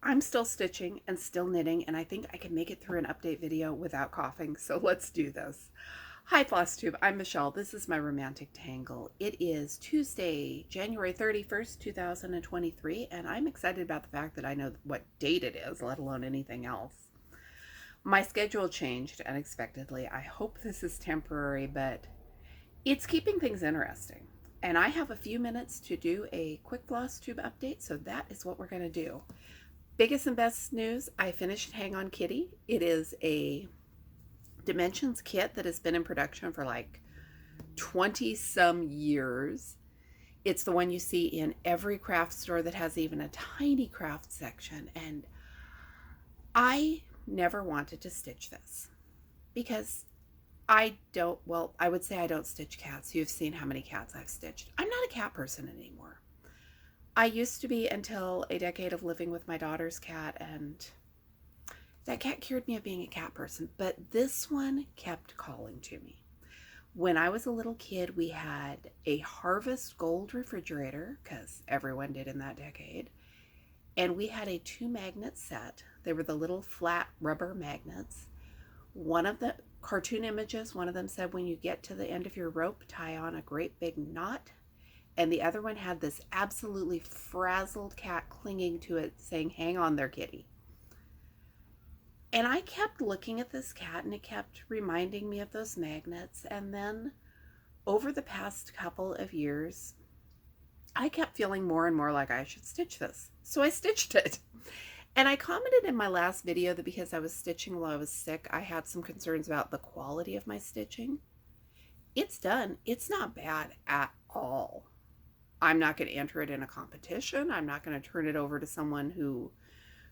I'm still stitching and still knitting, and I think I can make it through an update video without coughing, so let's do this. Hi Flosstube, I'm Michelle. This is my romantic tangle. It is Tuesday, January 31st, 2023, and I'm excited about the fact that I know what date it is, let alone anything else. My schedule changed unexpectedly. I hope this is temporary, but it's keeping things interesting. And I have a few minutes to do a quick Flosstube update, so that is what we're going to do. Biggest and best news, I finished Hang On Kitty. It is a Dimensions kit that has been in production for like 20 some years. It's the one you see in every craft store that has even a tiny craft section. And I never wanted to stitch this because I would say I don't stitch cats. You've seen how many cats I've stitched. I'm not a cat person anymore. I used to be until a decade of living with my daughter's cat, and that cat cured me of being a cat person, but this one kept calling to me. When I was a little kid, we had a Harvest Gold refrigerator, because everyone did in that decade, and we had a 2-magnet set. They were the little flat rubber magnets. One of the cartoon images, one of them said, when you get to the end of your rope, tie on a great big knot. And the other one had this absolutely frazzled cat clinging to it saying, hang on there, kitty. And I kept looking at this cat and it kept reminding me of those magnets. And then over the past couple of years, I kept feeling more and more like I should stitch this. So I stitched it. And I commented in my last video that because I was stitching while I was sick, I had some concerns about the quality of my stitching. It's done. It's not bad at all. I'm not going to enter it in a competition. I'm not going to turn it over to someone who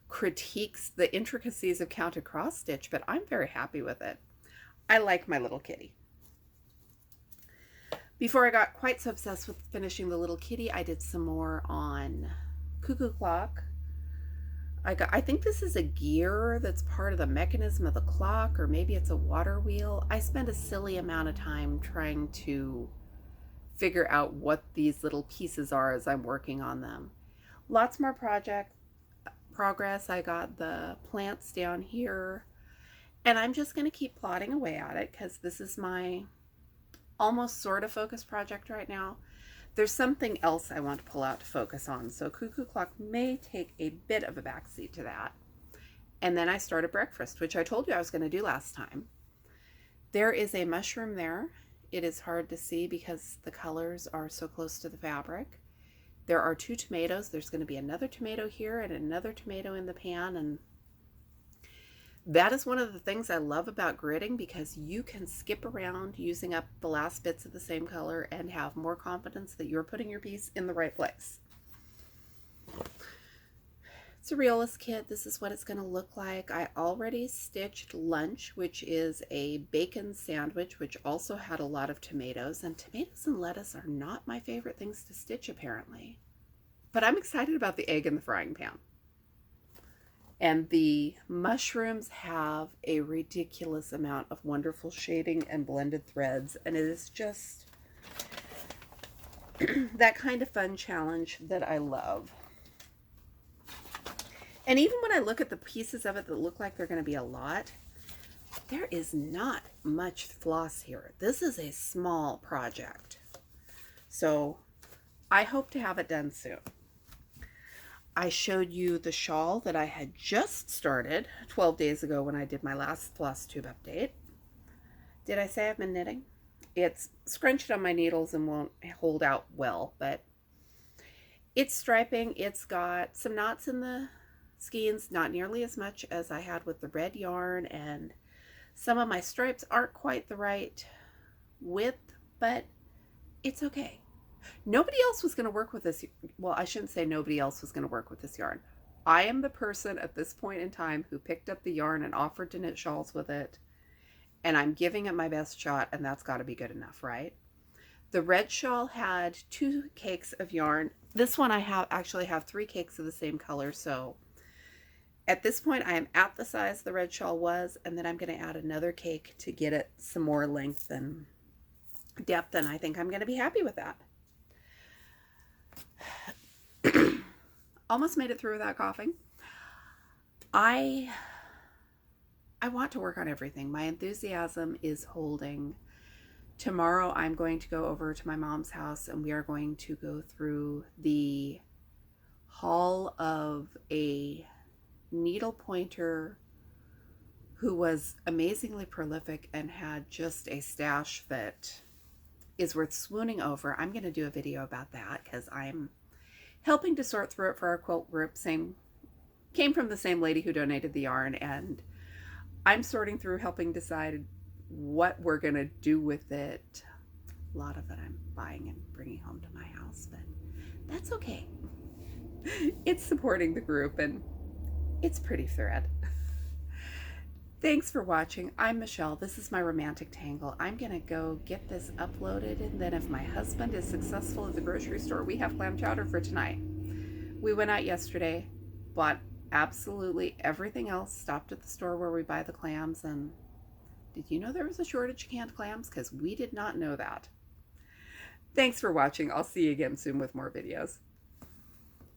critiques the intricacies of counted cross stitch, but I'm very happy with it. I like my little kitty. Before I got quite so obsessed with finishing the little kitty, I did some more on Cuckoo Clock. I think this is a gear that's part of the mechanism of the clock, or maybe it's a water wheel. I spent a silly amount of time trying to figure out what these little pieces are as I'm working on them. Lots more progress. I got the plants down here, and I'm just going to keep plodding away at it because this is my almost sort of focus project right now. There's something else I want to pull out to focus on, so Cuckoo Clock may take a bit of a backseat to that. And then I started breakfast, which I told you I was going to do last time. There is a mushroom there. It is hard to see because the colors are so close to the fabric. There are 2 tomatoes. There's going to be another tomato here and another tomato in the pan, and that is one of the things I love about gridding, because you can skip around using up the last bits of the same color and have more confidence that you're putting your piece in the right place. It's a Riolis Kit. This is what it's going to look like. I already stitched lunch, which is a bacon sandwich, which also had a lot of tomatoes. And tomatoes and lettuce are not my favorite things to stitch, apparently. But I'm excited about the egg in the frying pan. And the mushrooms have a ridiculous amount of wonderful shading and blended threads. And it is just that kind of fun challenge that I love. And even when I look at the pieces of it that look like they're going to be a lot, there is not much floss here. This is a small project. So I hope to have it done soon. I showed you the shawl that I had just started 12 days ago when I did my last Flosstube update. Did I say I've been knitting? It's scrunched on my needles and won't hold out well, but it's striping. It's got some knots in the skeins, not nearly as much as I had with the red yarn, and some of my stripes aren't quite the right width, but it's okay. Nobody else was going to work with this. Well, I shouldn't say nobody else was going to work with this yarn. I am the person at this point in time who picked up the yarn and offered to knit shawls with it, and I'm giving it my best shot, and that's got to be good enough, right? The red shawl had 2 cakes of yarn. This one I actually have 3 cakes of the same color, so at this point I am at the size the red shawl was, and then I'm going to add another cake to get it some more length and depth, and I think I'm going to be happy with that. Almost made it through without coughing. I want to work on everything. My enthusiasm is holding. Tomorrow I'm going to go over to my mom's house and we are going to go through the haul of a needle pointer who was amazingly prolific and had just a stash that is worth swooning over. I'm going to do a video about that because I'm helping to sort through it for our quilt group. Came from the same lady who donated the yarn, and I'm sorting through helping decide what we're going to do with it. A lot of it I'm buying and bringing home to my house, but that's okay. It's supporting the group and it's pretty thread. Thanks for watching. I'm Michelle. This is my romantic tangle. I'm going to go get this uploaded, and then if my husband is successful at the grocery store, we have clam chowder for tonight. We went out yesterday, bought absolutely everything else, stopped at the store where we buy the clams, and did you know there was a shortage of canned clams? Because we did not know that. Thanks for watching. I'll see you again soon with more videos.